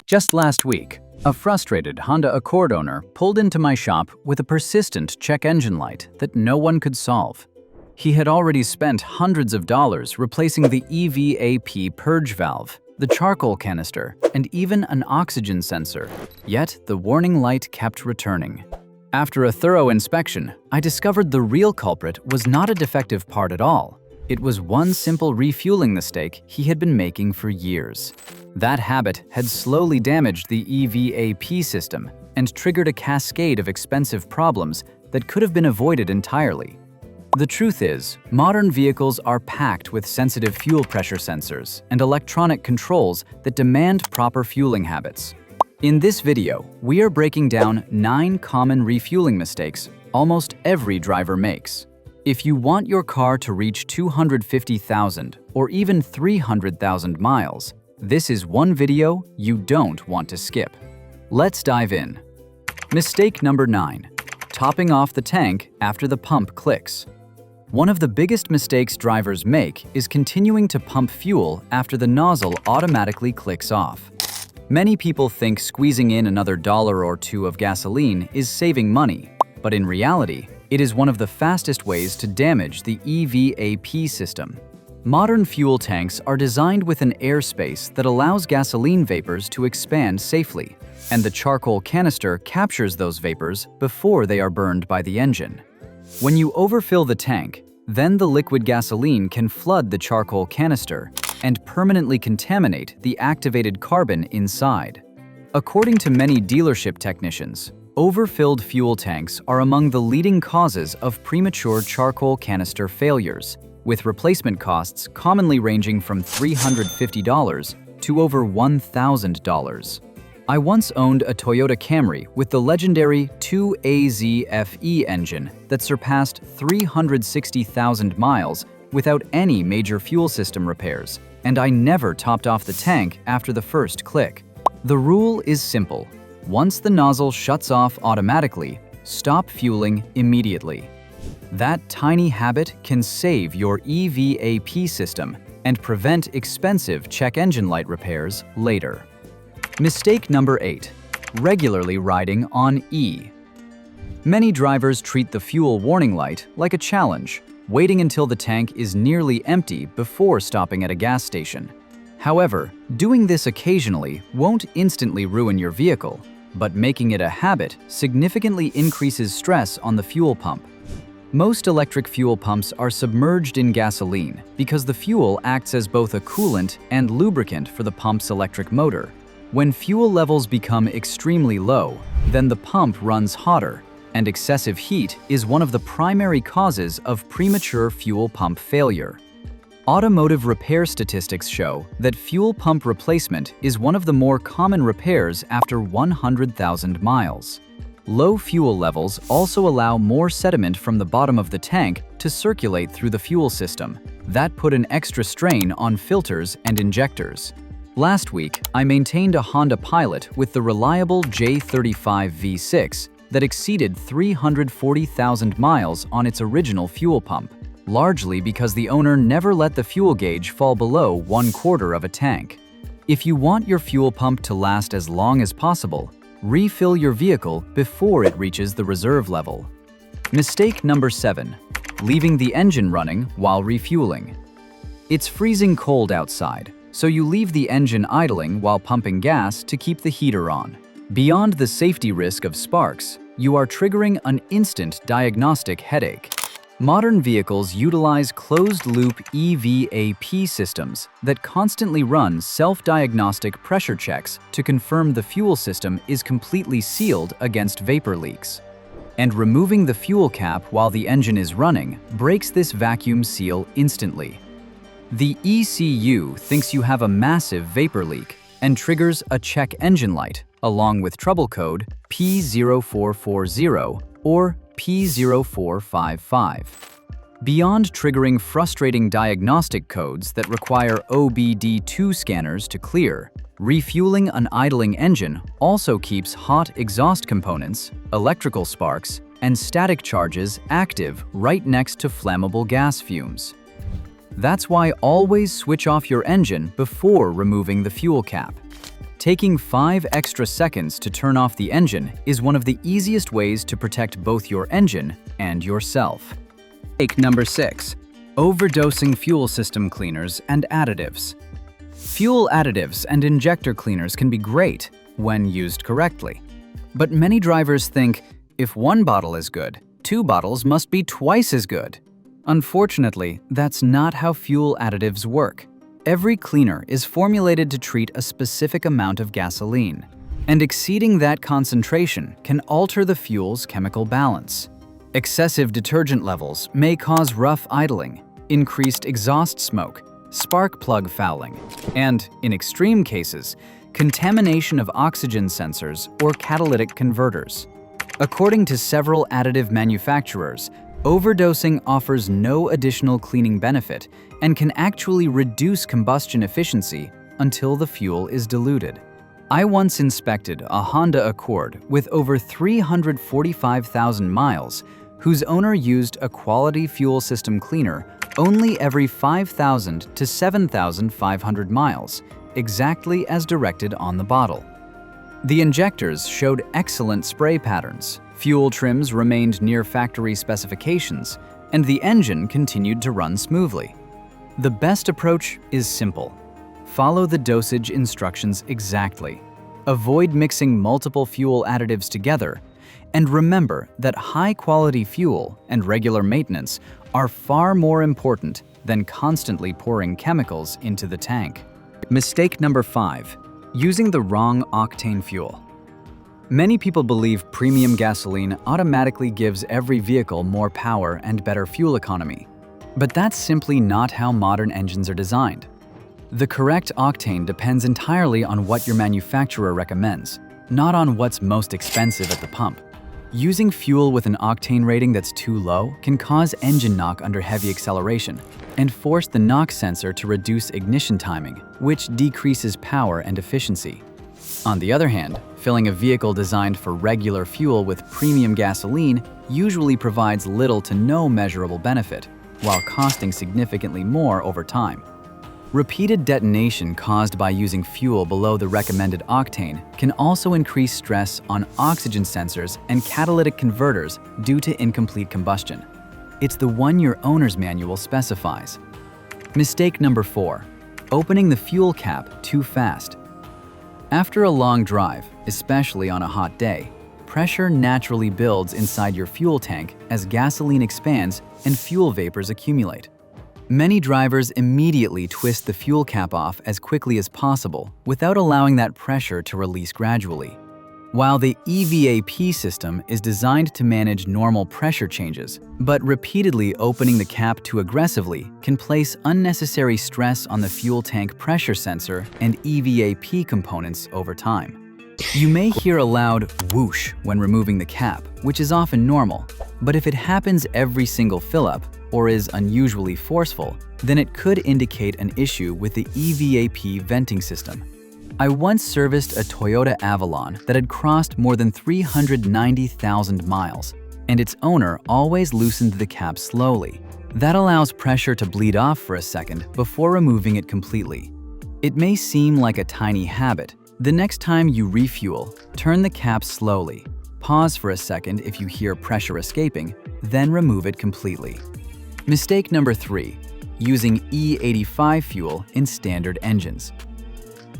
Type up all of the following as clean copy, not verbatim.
Just last week, a frustrated Honda Accord owner pulled into my shop with a persistent check engine light that no one could solve. He had already spent hundreds of dollars replacing the EVAP purge valve, the charcoal canister, and even an oxygen sensor, yet the warning light kept returning. After a thorough inspection, I discovered the real culprit was not a defective part at all. It was one simple refueling mistake he had been making for years. That habit had slowly damaged the EVAP system and triggered a cascade of expensive problems that could have been avoided entirely. The truth is, modern vehicles are packed with sensitive fuel pressure sensors and electronic controls that demand proper fueling habits. In this video, we are breaking down 9 common refueling mistakes almost every driver makes. If you want your car to reach 250,000 or even 300,000 miles, this is one video you don't want to skip. Let's dive in. Mistake number 9. Topping off the tank after the pump clicks. One of the biggest mistakes drivers make is continuing to pump fuel after the nozzle automatically clicks off. Many people think squeezing in another $1 or $2 of gasoline is saving money, but in reality, it is one of the fastest ways to damage the EVAP system. Modern fuel tanks are designed with an airspace that allows gasoline vapors to expand safely, and the charcoal canister captures those vapors before they are burned by the engine. When you overfill the tank, then the liquid gasoline can flood the charcoal canister and permanently contaminate the activated carbon inside. According to many dealership technicians, overfilled fuel tanks are among the leading causes of premature charcoal canister failures, with replacement costs commonly ranging from $350 to over $1,000. I once owned a Toyota Camry with the legendary 2AZFE engine that surpassed 360,000 miles without any major fuel system repairs, and I never topped off the tank after the first click. The rule is simple. Once the nozzle shuts off automatically, stop fueling immediately. That tiny habit can save your EVAP system and prevent expensive check engine light repairs later. Mistake number 8. Regularly riding on E. Many drivers treat the fuel warning light like a challenge, waiting until the tank is nearly empty before stopping at a gas station. However, doing this occasionally won't instantly ruin your vehicle, but making it a habit significantly increases stress on the fuel pump. Most electric fuel pumps are submerged in gasoline because the fuel acts as both a coolant and lubricant for the pump's electric motor. When fuel levels become extremely low, then the pump runs hotter, and excessive heat is one of the primary causes of premature fuel pump failure. Automotive repair statistics show that fuel pump replacement is one of the more common repairs after 100,000 miles. Low fuel levels also allow more sediment from the bottom of the tank to circulate through the fuel system. That put an extra strain on filters and injectors. Last week, I maintained a Honda Pilot with the reliable J35 V6 that exceeded 340,000 miles on its original fuel pump, largely because the owner never let the fuel gauge fall below 1/4 of a tank. If you want your fuel pump to last as long as possible, refill your vehicle before it reaches the reserve level. Mistake number 7. Leaving the engine running while refueling. It's freezing cold outside, so you leave the engine idling while pumping gas to keep the heater on. Beyond the safety risk of sparks, you are triggering an instant diagnostic headache. Modern vehicles utilize closed-loop EVAP systems that constantly run self-diagnostic pressure checks to confirm the fuel system is completely sealed against vapor leaks. And removing the fuel cap while the engine is running breaks this vacuum seal instantly. The ECU thinks you have a massive vapor leak and triggers a check engine light, along with trouble code P0440 or P0455. Beyond triggering frustrating diagnostic codes that require OBD2 scanners to clear, refueling an idling engine also keeps hot exhaust components, electrical sparks, and static charges active right next to flammable gas fumes. That's why always switch off your engine before removing the fuel cap. Taking 5 extra seconds to turn off the engine is one of the easiest ways to protect both your engine and yourself. Mistake number 6. Overdosing fuel system cleaners and additives. Fuel additives and injector cleaners can be great when used correctly. But many drivers think, if one bottle is good, 2 bottles must be twice as good. Unfortunately, that's not how fuel additives work. Every cleaner is formulated to treat a specific amount of gasoline, and exceeding that concentration can alter the fuel's chemical balance. Excessive detergent levels may cause rough idling, increased exhaust smoke, spark plug fouling, and, in extreme cases, contamination of oxygen sensors or catalytic converters. According to several additive manufacturers, overdosing offers no additional cleaning benefit and can actually reduce combustion efficiency until the fuel is diluted. I once inspected a Honda Accord with over 345,000 miles, whose owner used a quality fuel system cleaner only every 5,000 to 7,500 miles, exactly as directed on the bottle. The injectors showed excellent spray patterns, fuel trims remained near factory specifications, and the engine continued to run smoothly. The best approach is simple. Follow the dosage instructions exactly. Avoid mixing multiple fuel additives together, and remember that high-quality fuel and regular maintenance are far more important than constantly pouring chemicals into the tank. Mistake number 5. Using the wrong octane fuel. Many people believe premium gasoline automatically gives every vehicle more power and better fuel economy. But that's simply not how modern engines are designed. The correct octane depends entirely on what your manufacturer recommends, not on what's most expensive at the pump. Using fuel with an octane rating that's too low can cause engine knock under heavy acceleration and force the knock sensor to reduce ignition timing, which decreases power and efficiency. On the other hand, filling a vehicle designed for regular fuel with premium gasoline usually provides little to no measurable benefit, while costing significantly more over time. Repeated detonation caused by using fuel below the recommended octane can also increase stress on oxygen sensors and catalytic converters due to incomplete combustion. It's the one your owner's manual specifies. Mistake number 4. Opening the fuel cap too fast. After a long drive, especially on a hot day, pressure naturally builds inside your fuel tank as gasoline expands and fuel vapors accumulate. Many drivers immediately twist the fuel cap off as quickly as possible without allowing that pressure to release gradually. While the EVAP system is designed to manage normal pressure changes, but repeatedly opening the cap too aggressively can place unnecessary stress on the fuel tank pressure sensor and EVAP components over time. You may hear a loud whoosh when removing the cap, which is often normal, but if it happens every single fill-up or is unusually forceful, then it could indicate an issue with the EVAP venting system. I once serviced a Toyota Avalon that had crossed more than 390,000 miles, and its owner always loosened the cap slowly. That allows pressure to bleed off for a second before removing it completely. It may seem like a tiny habit. The next time you refuel, turn the cap slowly. Pause for a second if you hear pressure escaping, then remove it completely. Mistake number 3. Using E85 fuel in standard engines.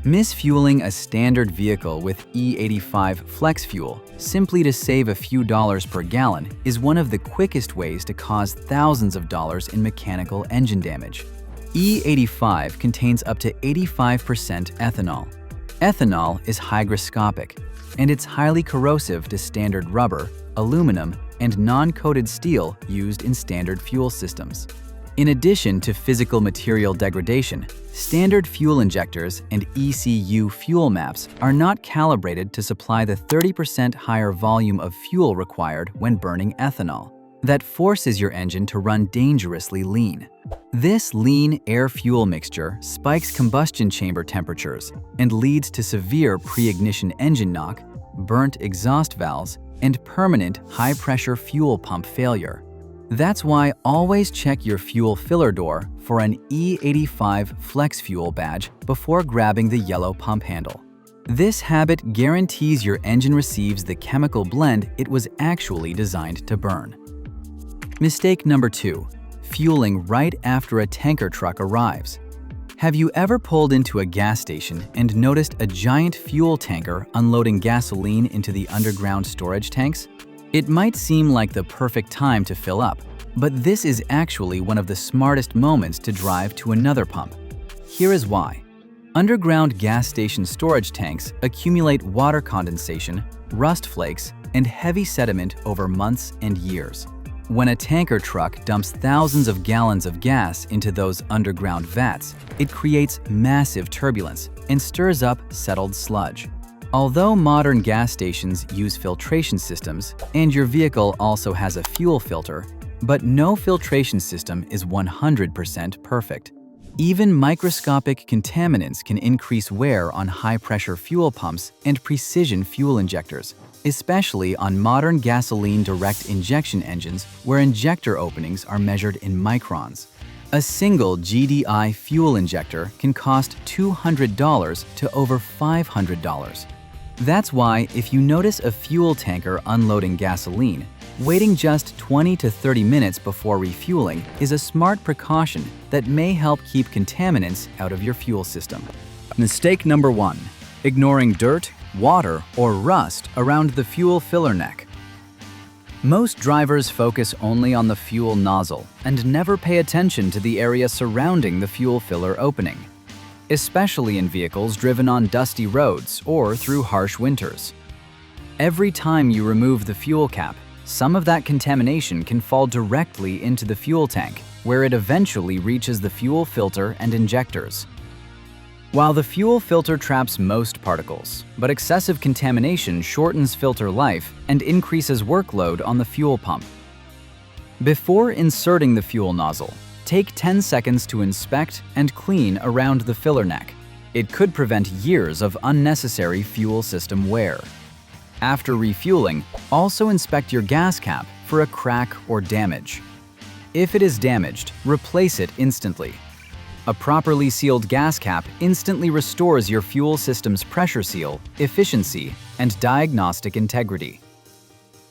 Misfueling a standard vehicle with E85 flex fuel simply to save a few dollars per gallon is one of the quickest ways to cause thousands of dollars in mechanical engine damage. E85 contains up to 85% ethanol. Ethanol is hygroscopic, and it's highly corrosive to standard rubber, aluminum, and non-coated steel used in standard fuel systems. In addition to physical material degradation, standard fuel injectors and ECU fuel maps are not calibrated to supply the 30% higher volume of fuel required when burning ethanol. That forces your engine to run dangerously lean. This lean air-fuel mixture spikes combustion chamber temperatures and leads to severe pre-ignition engine knock, burnt exhaust valves, and permanent high-pressure fuel pump failure. That's why always check your fuel filler door for an E85 Flex Fuel badge before grabbing the yellow pump handle. This habit guarantees your engine receives the chemical blend it was actually designed to burn. Mistake number 2. Fueling right after a tanker truck arrives. Have you ever pulled into a gas station and noticed a giant fuel tanker unloading gasoline into the underground storage tanks? It might seem like the perfect time to fill up, but this is actually one of the smartest moments to drive to another pump. Here is why. Underground gas station storage tanks accumulate water condensation, rust flakes, and heavy sediment over months and years. When a tanker truck dumps thousands of gallons of gas into those underground vats, it creates massive turbulence and stirs up settled sludge. Although modern gas stations use filtration systems, and your vehicle also has a fuel filter, but no filtration system is 100% perfect. Even microscopic contaminants can increase wear on high-pressure fuel pumps and precision fuel injectors, especially on modern gasoline direct injection engines where injector openings are measured in microns. A single GDI fuel injector can cost $200 to over $500. That's why if you notice a fuel tanker unloading gasoline, waiting just 20 to 30 minutes before refueling is a smart precaution that may help keep contaminants out of your fuel system. Mistake number 1. Ignoring dirt, water, or rust around the fuel filler neck. Most drivers focus only on the fuel nozzle and never pay attention to the area surrounding the fuel filler opening, especially in vehicles driven on dusty roads or through harsh winters. Every time you remove the fuel cap, some of that contamination can fall directly into the fuel tank, where it eventually reaches the fuel filter and injectors. While the fuel filter traps most particles, but excessive contamination shortens filter life and increases workload on the fuel pump. Before inserting the fuel nozzle, take 10 seconds to inspect and clean around the filler neck. It could prevent years of unnecessary fuel system wear. After refueling, also inspect your gas cap for a crack or damage. If it is damaged, replace it instantly. A properly sealed gas cap instantly restores your fuel system's pressure seal, efficiency, and diagnostic integrity.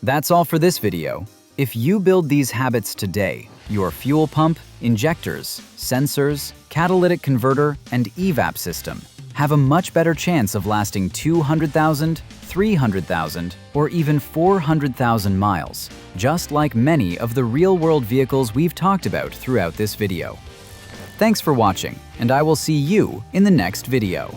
That's all for this video. If you build these habits today, your fuel pump, injectors, sensors, catalytic converter, and EVAP system have a much better chance of lasting 200,000, 300,000, or even 400,000 miles, just like many of the real-world vehicles we've talked about throughout this video. Thanks for watching, and I will see you in the next video.